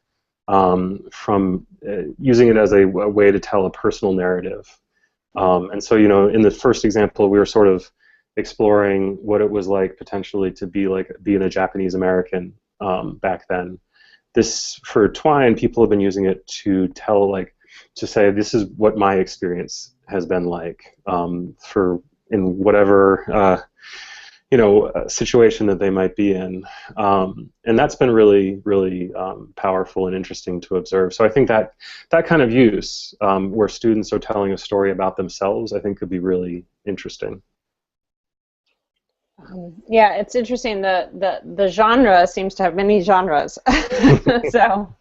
from using it as a way to tell a personal narrative. And so, in the first example, we were sort of exploring what it was like potentially to being a Japanese American back then. This, for Twine, people have been using it to tell, to say, this is what my experience has been like in whatever situation that they might be in, and that's been really, really powerful and interesting to observe. So I think that kind of use, where students are telling a story about themselves, I think could be really interesting. Yeah, it's interesting. The genre seems to have many genres, so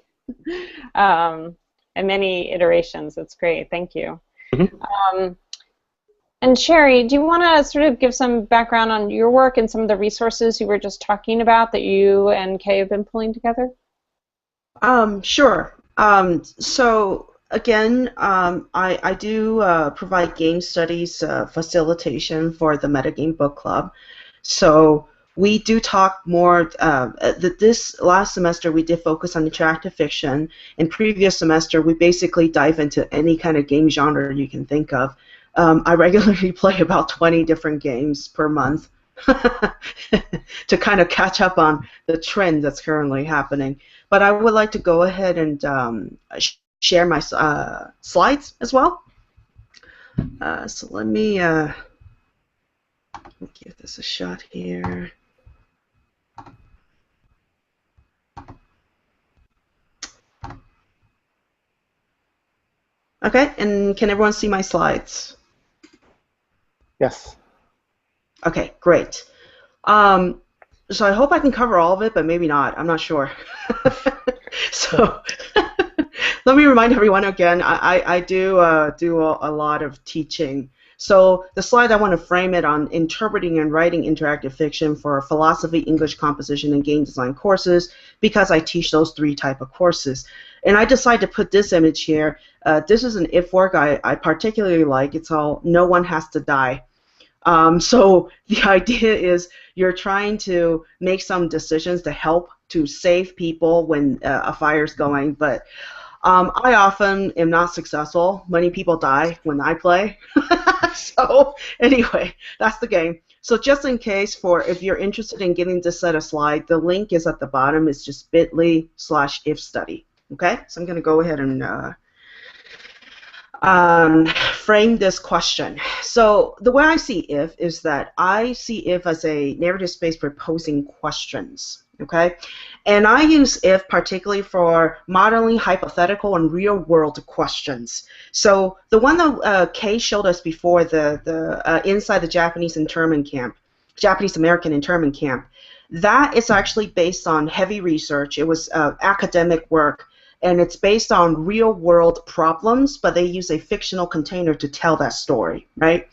and many iterations. That's great. Thank you. Mm-hmm. And Sherry, do you want to sort of give some background on your work and some of the resources you were just talking about that you and Kae have been pulling together? Sure. So again, I do provide game studies facilitation for the Metagame book club. So we do talk more. This last semester we did focus on interactive fiction. In previous semester we basically dive into any kind of game genre you can think of. I regularly play about 20 different games per month to kind of catch up on the trend that's currently happening. But I would like to go ahead and share my slides as well. So let me give this a shot here. Okay, and can everyone see my slides? Yes. Okay, great. So I hope I can cover all of it, but maybe not. I'm not sure. So let me remind everyone again, I do a lot of teaching. So the slide, I want to frame it on interpreting and writing interactive fiction for philosophy, English composition, and game design courses, because I teach those 3 types of courses. And I decided to put this image here. This is an if work I particularly like. It's all no one has to die. So the idea is you're trying to make some decisions to help to save people when a fire's going, but I often am not successful. Many people die when I play. So anyway, that's the game. So just in case, if you're interested in getting this set of slides, the link is at the bottom. It's just bit.ly/ifstudy. Okay, so I'm going to go ahead and frame this question. So the way I see if is that I see if as a narrative space for posing questions. Okay, and I use if particularly for modeling hypothetical and real-world questions. So the one that Kae showed us before, the inside the Japanese internment camp, Japanese American internment camp, that is actually based on heavy research. It was academic work, and it's based on real-world problems, but they use a fictional container to tell that story, right?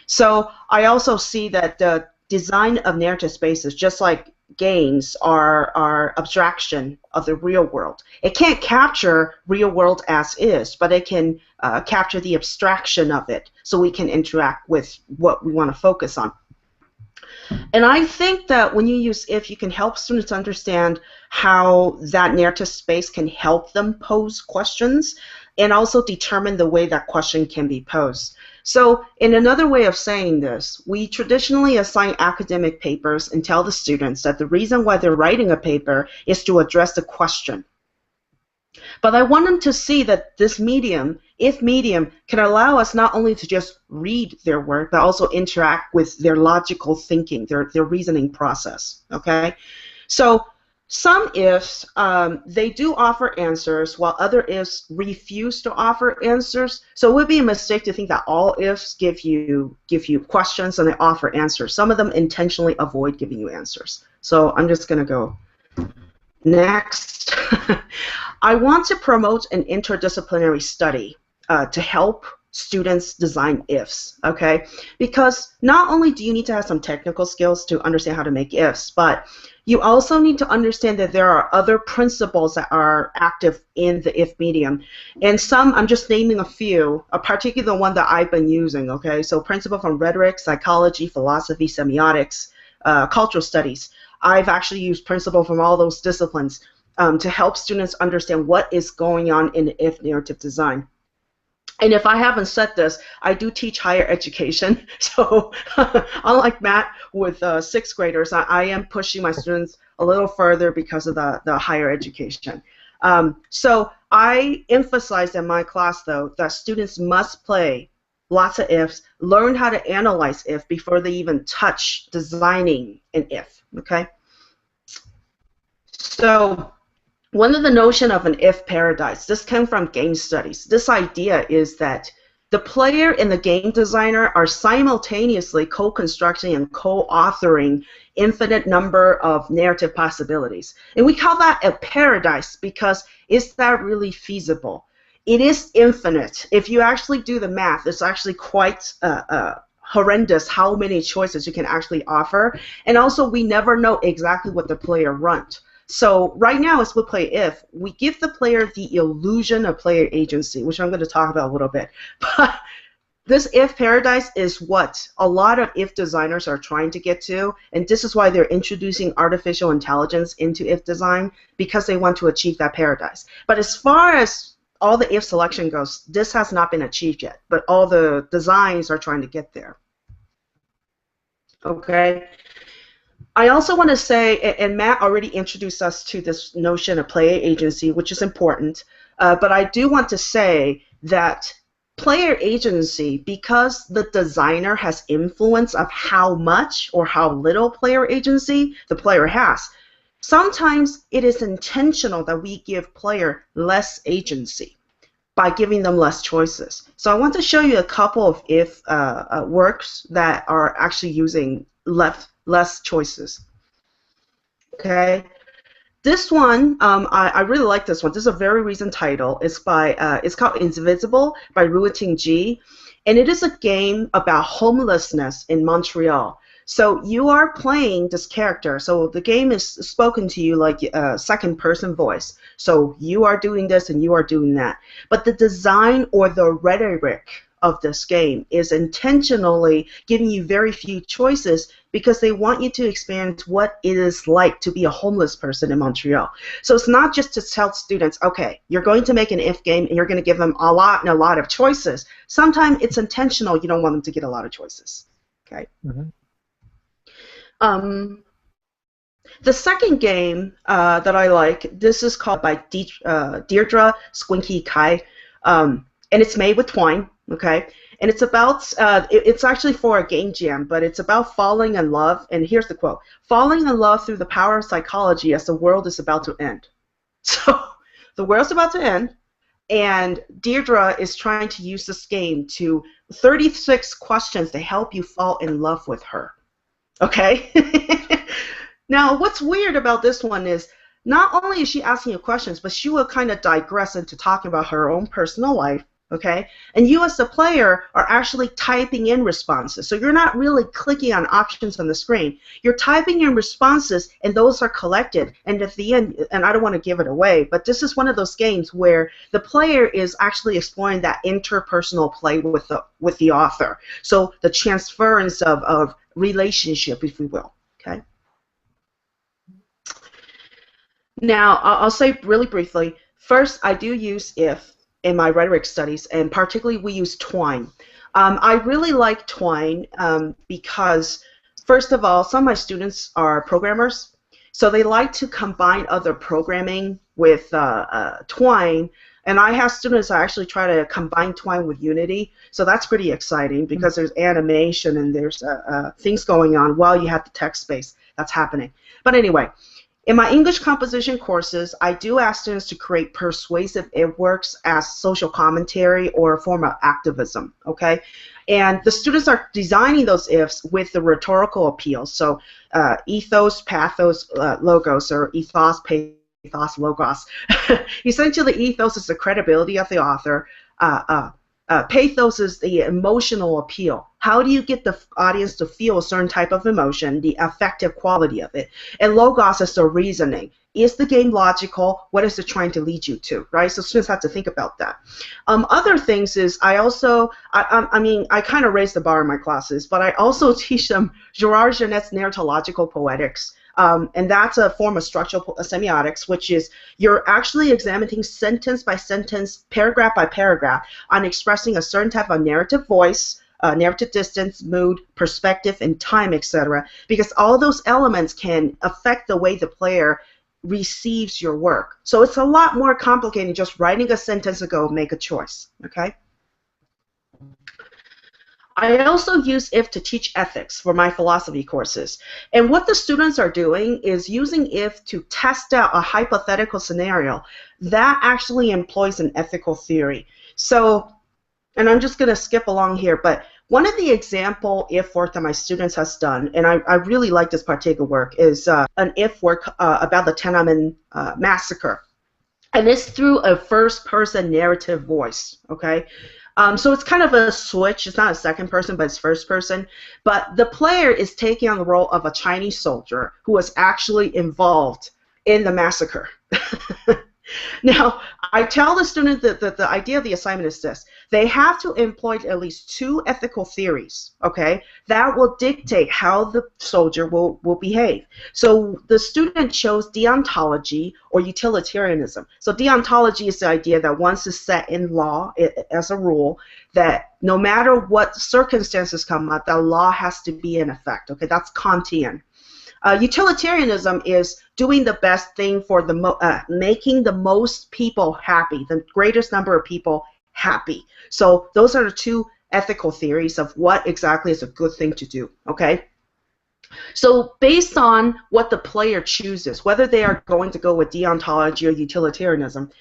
So I also see that the design of narrative spaces, just like games, are abstraction of the real world. It can't capture real world as is, but it can capture the abstraction of it, so we can interact with what we want to focus on. And I think that when you use if, you can help students understand how that narrative space can help them pose questions and also determine the way that question can be posed. So in another way of saying this, we traditionally assign academic papers and tell the students that the reason why they're writing a paper is to address the question. But I want them to see that this medium, if medium, can allow us not only to just read their work, but also interact with their logical thinking, their reasoning process, okay? So some ifs, they do offer answers, while other ifs refuse to offer answers. So it would be a mistake to think that all ifs give you questions and they offer answers. Some of them intentionally avoid giving you answers. So I'm just going to go next. I want to promote an interdisciplinary study to help students design ifs, okay? Because not only do you need to have some technical skills to understand how to make ifs, but you also need to understand that there are other principles that are active in the if medium. And some, I'm just naming a few, a particular one that I've been using, okay? So principle from rhetoric, psychology, philosophy, semiotics, cultural studies. I've actually used principle from all those disciplines to help students understand what is going on in the if narrative design. And if I haven't said this, I do teach higher education. So unlike Matt with sixth graders, I am pushing my students a little further because of the higher education. So I emphasize in my class, though, that students must play lots of ifs, learn how to analyze if before they even touch designing an if, okay? So one of the notion of an if paradise, this came from game studies. This idea is that the player and the game designer are simultaneously co-constructing and co-authoring infinite number of narrative possibilities. And we call that a paradise because is that really feasible? It is infinite. If you actually do the math, it's actually quite horrendous how many choices you can actually offer. And also, we never know exactly what the player runs. So right now, as we play if, we give the player the illusion of player agency, which I'm going to talk about a little bit. But this if paradise is what a lot of if designers are trying to get to, and this is why they're introducing artificial intelligence into if design, because they want to achieve that paradise. But as far as all the if selection goes, this has not been achieved yet, but all the designs are trying to get there. Okay. I also want to say, and Matt already introduced us to this notion of player agency, which is important, but I do want to say that player agency, because the designer has influence of how much or how little player agency the player has, sometimes it is intentional that we give player less agency by giving them less choices. So I want to show you a couple of if works that are actually using less choices. Okay, this one I really like this one. This is a very recent title. It's by it's called Invisible by Ruiting G, and it is a game about homelessness in Montreal. So you are playing this character. So the game is spoken to you like a second-person voice. So you are doing this and you are doing that. But the design or the rhetoric of this game is intentionally giving you very few choices because they want you to experience what it is like to be a homeless person in Montreal. So it's not just to tell students, okay, you're going to make an if game and you're going to give them a lot of choices. Sometimes it's intentional. You don't want them to get a lot of choices. Okay. Mm-hmm. The second game that I like, this is called by Deirdre Squinky Kai, and it's made with Twine, okay? And it's about, it's actually for a game jam, but it's about falling in love, and here's the quote, falling in love through the power of psychology as the world is about to end. So the world's about to end, and Deirdre is trying to use this game to 36 questions to help you fall in love with her. Okay? Now, what's weird about this one is not only is she asking you questions, but she will kind of digress into talking about her own personal life, okay? And you as the player are actually typing in responses. So you're not really clicking on options on the screen. You're typing in responses, and those are collected. And at the end, and I don't want to give it away, but this is one of those games where the player is actually exploring that interpersonal play with the author. So the transference of relationship, if we will, okay? Now, I'll say really briefly, first, I do use if in my rhetoric studies, and particularly we use Twine. I really like Twine because, first of all, some of my students are programmers, So they like to combine other programming with Twine. And I have students that actually try to combine Twine with Unity. So that's pretty exciting because there's animation and there's things going on while you have the text space that's happening. But anyway, in my English composition courses, I do ask students to create persuasive if works as social commentary or a form of activism, okay? And the students are designing those ifs with the rhetorical appeal. So ethos, pathos, logos, or ethos, pathos, logos. Essentially, ethos is the credibility of the author. Pathos is the emotional appeal. How do you get the audience to feel a certain type of emotion, the affective quality of it? And logos is the reasoning. Is the game logical? What is it trying to lead you to, right? So students have to think about that. Other things is I also, I mean, I kind of raise the bar in my classes, but I also teach them Gerard Genet's narratological poetics. And that's a form of structural semiotics, which is you're actually examining sentence by sentence, paragraph by paragraph, on expressing a certain type of narrative voice, narrative distance, mood, perspective, and time, etc. Because all those elements can affect the way the player receives your work. So it's a lot more complicated than just writing a sentence and go make a choice, okay? I also use if to teach ethics for my philosophy courses. And what the students are doing is using if to test out a hypothetical scenario that actually employs an ethical theory. So, and I'm just going to skip along here, but one of the example if work that my students has done, and I really like this particular work, is an if work about the Tiananmen Massacre. And it's through a first-person narrative voice, okay? So it's kind of a switch. It's not a second person, but it's first person. But the player is taking on the role of a Chinese soldier who was actually involved in the massacre. Now, I tell the student that the idea of the assignment is this. They have to employ at least 2 ethical theories, okay, that will dictate how the soldier will behave. So the student chose deontology or utilitarianism. So deontology is the idea that once it's set in law as a rule, that no matter what circumstances come up, the law has to be in effect, okay, that's Kantian. Utilitarianism is doing the best thing for the making the most people happy, the greatest number of people happy. So those are the 2 ethical theories of what exactly is a good thing to do, okay? So based on what the player chooses, whether they are going to go with deontology or utilitarianism,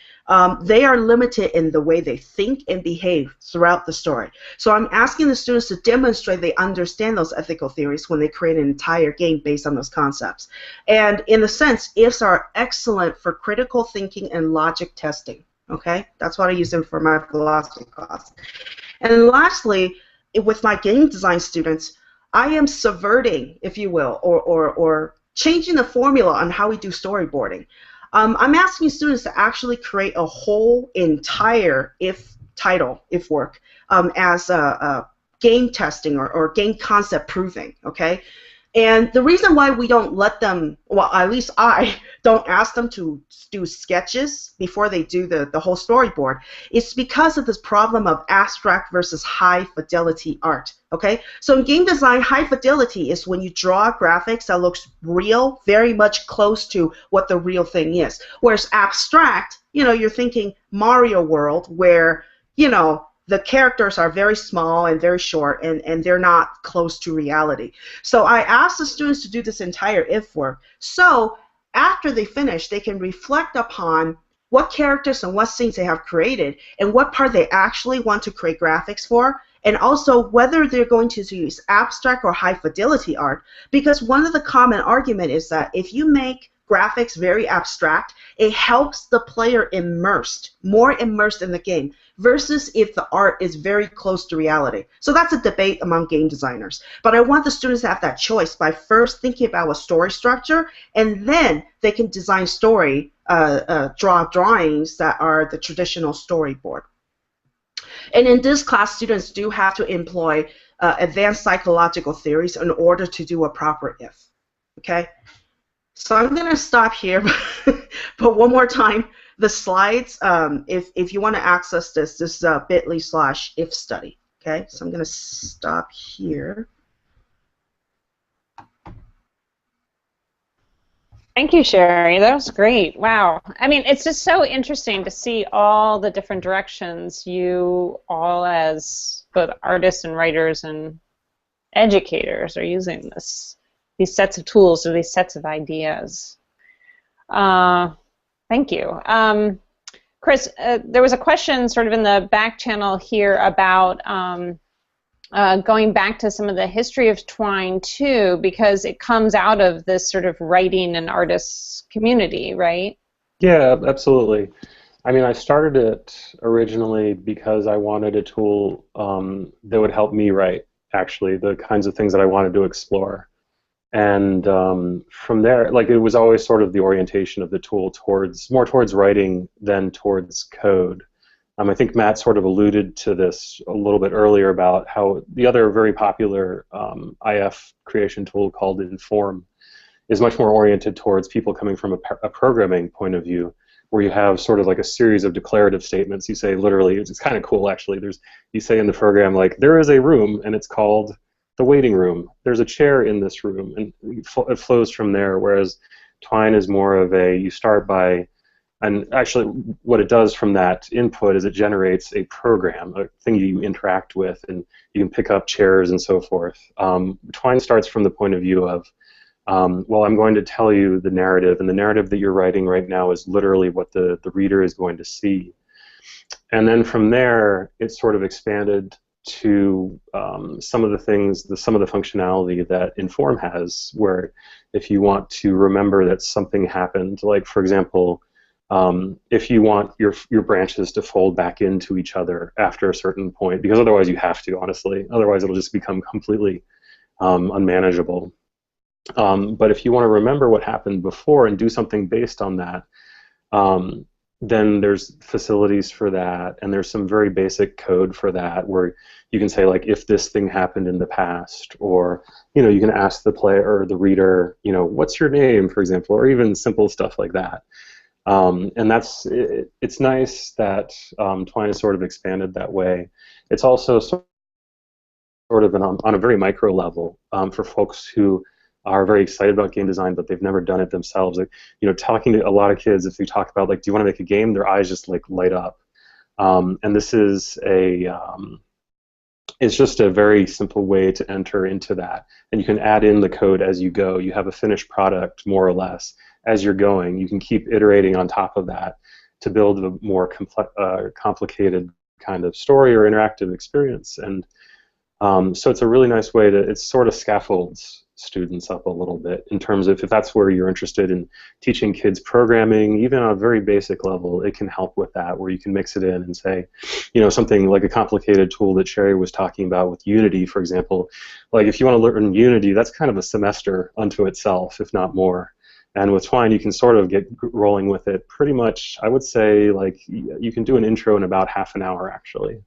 they are limited in the way they think and behave throughout the story. So I'm asking the students to demonstrate they understand those ethical theories when they create an entire game based on those concepts. And in a sense, ifs are excellent for critical thinking and logic testing. Okay, that's what I use them for my philosophy class. And lastly, with my game design students, I am subverting, if you will, or changing the formula on how we do storyboarding. I'm asking students to actually create a whole entire if work as a game testing or game concept proving, okay? And the reason why we don't let them, well, at least I don't ask them to do sketches before they do the whole storyboard, is because of this problem of abstract versus high fidelity art, okay? So in game design, high fidelity is when you draw graphics that looks real, very much close to what the real thing is. Whereas abstract, you know, you're thinking Mario World where, you know, the characters are very small and very short, and they're not close to reality. So I asked the students to do this entire if work. So after they finish, they can reflect upon what characters and what scenes they have created and what part they actually want to create graphics for, and also whether they're going to use abstract or high fidelity art, because one of the common argument is that if you make graphics very abstract, it helps the player more immersed in the game, versus if the art is very close to reality. So that's a debate among game designers. But I want the students to have that choice by first thinking about a story structure, and then they can design draw drawings that are the traditional storyboard. And in this class, students do have to employ advanced psychological theories in order to do a proper if. Okay? So I'm going to stop here, but one more time, the slides, if you want to access this is bit.ly/if study. Okay, so I'm going to stop here. Thank you, Sherry. That was great. Wow. I mean, it's just so interesting to see all the different directions you all as both artists and writers and educators are using these sets of tools or these sets of ideas. Thank you. Chris, there was a question sort of in the back channel here about going back to some of the history of Twine too, because it comes out of this sort of writing and artists community, right? Yeah, absolutely. I mean, I started it originally because I wanted a tool that would help me write, actually, the kinds of things that I wanted to explore. And from there, like, it was always sort of the orientation of the tool more towards writing than towards code. I think Matt sort of alluded to this a little bit earlier about how the other very popular IF creation tool called Inform is much more oriented towards people coming from a programming point of view, where you have sort of like a series of declarative statements. You say literally, it's kind of cool actually. You say in the program, like, there is a room and it's called the waiting room. There's a chair in this room, and it flows from there. Whereas Twine is more of you start by, and actually what it does from that input is it generates a program, a thing you interact with, and you can pick up chairs and so forth. Twine starts from the point of view of, well, I'm going to tell you the narrative, and the narrative that you're writing right now is literally what the reader is going to see. And then from there, it sort of expanded to some of the things, some of the functionality that Inform has, where if you want to remember that something happened, like, for example, if you want your branches to fold back into each other after a certain point, because otherwise you have to, honestly, otherwise it'll just become completely unmanageable. But if you want to remember what happened before and do something based on that, then there's facilities for that, and there's some very basic code for that, where you can say, like, if this thing happened in the past, or, you know, you can ask the player or the reader, you know, what's your name, for example, or even simple stuff like that. And it's nice that Twine has sort of expanded that way. It's also sort of on a very micro level for folks who are very excited about game design, but they've never done it themselves. Like, you know, talking to a lot of kids, if you talk about, like, do you want to make a game, their eyes just, like, light up. And this is it's just a very simple way to enter into that. And you can add in the code as you go. You have a finished product, more or less, as you're going. You can keep iterating on top of that to build a more complicated kind of story or interactive experience. And so it's a really nice way it sort of scaffolds students up a little bit in terms of, if that's where you're interested in teaching kids programming, even on a very basic level, it can help with that, where you can mix it in and say, you know, something like a complicated tool that Sherry was talking about with Unity, for example. Like, if you want to learn Unity, that's kind of a semester unto itself, if not more. And with Twine, you can sort of get rolling with it pretty much, I would say, like, you can do an intro in about half an hour, actually.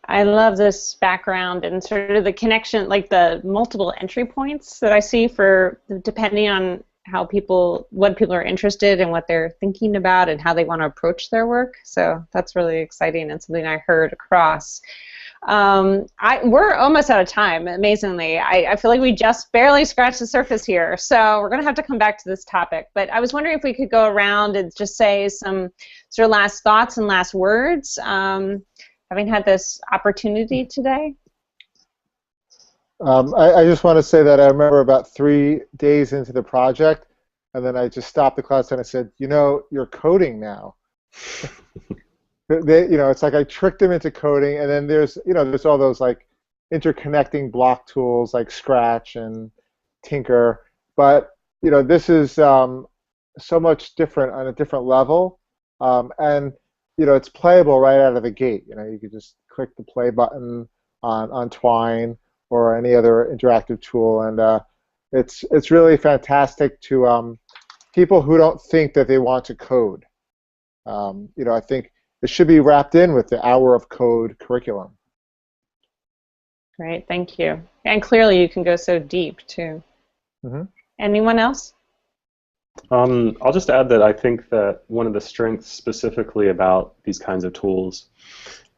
I love this background and sort of the connection, like the multiple entry points that I see for, depending on what people are interested in, what they're thinking about, and how they want to approach their work. So that's really exciting and something I heard across. We're almost out of time, amazingly. I feel like we just barely scratched the surface here, so we're going to have to come back to this topic. But I was wondering if we could go around and just say some sort of last thoughts and last words, having had this opportunity today. I just want to say that I remember about 3 days into the project, and then I just stopped the class and I said, you know, you're coding now. You know, it's like I tricked them into coding, and then there's all those, like, interconnecting block tools like Scratch and Tinker, but, you know, this is so much different on a different level, and, you know, it's playable right out of the gate. You know, you could just click the play button on Twine or any other interactive tool, and it's really fantastic to people who don't think that they want to code. You know, I think it should be wrapped in with the Hour of Code curriculum. Great, thank you. And clearly you can go so deep, too. Mm-hmm. Anyone else? I'll just add that I think that one of the strengths specifically about these kinds of tools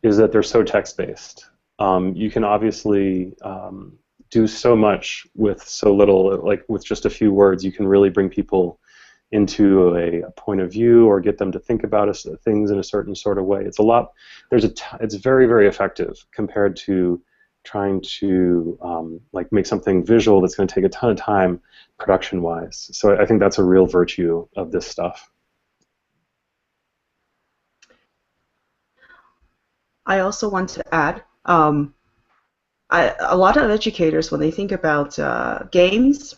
is that they're so text-based. You can obviously do so much with so little. Like with just a few words, you can really bring people into a point of view or get them to think about things in a certain sort of way. It's a lot. It's very, very effective compared to trying to like make something visual that's going to take a ton of time production-wise. So I think that's a real virtue of this stuff. I also want to add, a lot of educators, when they think about games,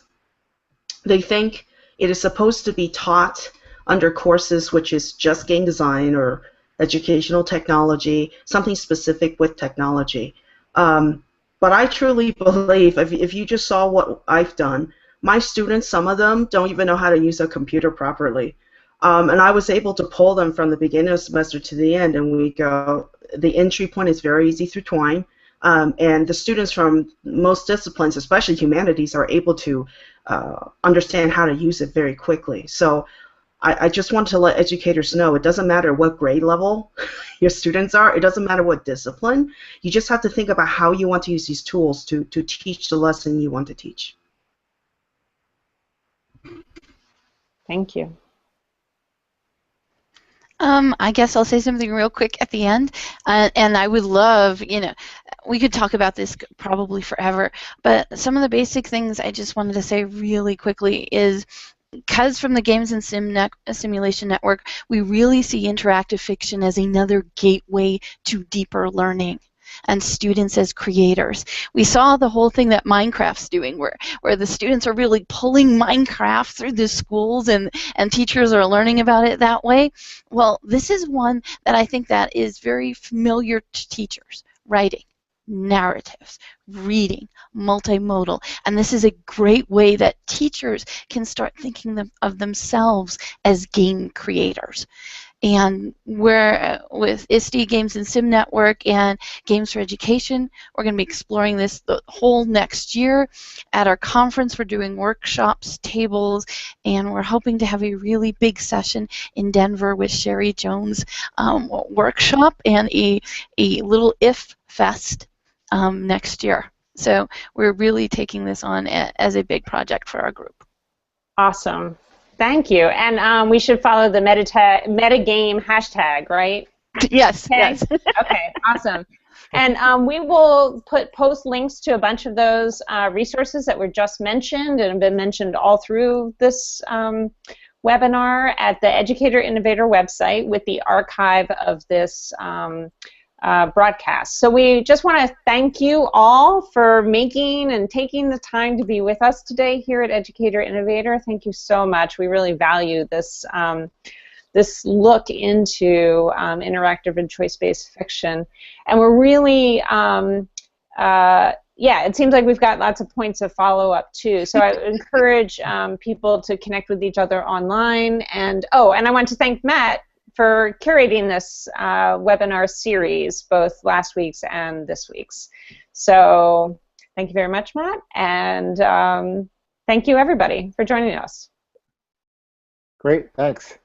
they think it is supposed to be taught under courses which is just game design or educational technology, something specific with technology. But I truly believe, if you just saw what I've done, my students, some of them, don't even know how to use a computer properly. And I was able to pull them from the beginning of the semester to the end, and we go, the entry point is very easy through Twine. And the students from most disciplines, especially humanities, are able to understand how to use it very quickly. So I just want to let educators know it doesn't matter what grade level your students are, it doesn't matter what discipline, you just have to think about how you want to use these tools to teach the lesson you want to teach. Thank you. I guess I'll say something real quick at the end, and I would love, we could talk about this probably forever, but some of the basic things I just wanted to say really quickly is, because from the Games and Simulation Network, we really see interactive fiction as another gateway to deeper learning and students as creators. We saw the whole thing that Minecraft's doing, where the students are really pulling Minecraft through the schools and teachers are learning about it that way. Well, this is one that I think that is very familiar to teachers: writing, narratives, reading, multimodal, and this is a great way that teachers can start thinking of themselves as game creators. And we're with ISTE Games and Sim Network and Games for Education, we're going to be exploring this the whole next year. At our conference, we're doing workshops, tables, and we're hoping to have a really big session in Denver with Sherry Jones' workshop and a little IF Fest next year. So we're really taking this on as a big project for our group. Awesome. Thank you. And we should follow the metagame hashtag, right? Yes. Okay. Yes. Okay. Awesome. And we will post links to a bunch of those resources that were just mentioned and have been mentioned all through this webinar at the Educator Innovator website with the archive of this broadcast. So we just want to thank you all for making and taking the time to be with us today here at Educator Innovator. Thank you so much. We really value this this look into interactive and choice-based fiction, and we're really yeah, it seems like we've got lots of points of follow-up too. So I encourage people to connect with each other online. And and I want to thank Matt for curating this webinar series, both last week's and this week's. So thank you very much, Matt, and thank you everybody for joining us. Great, thanks.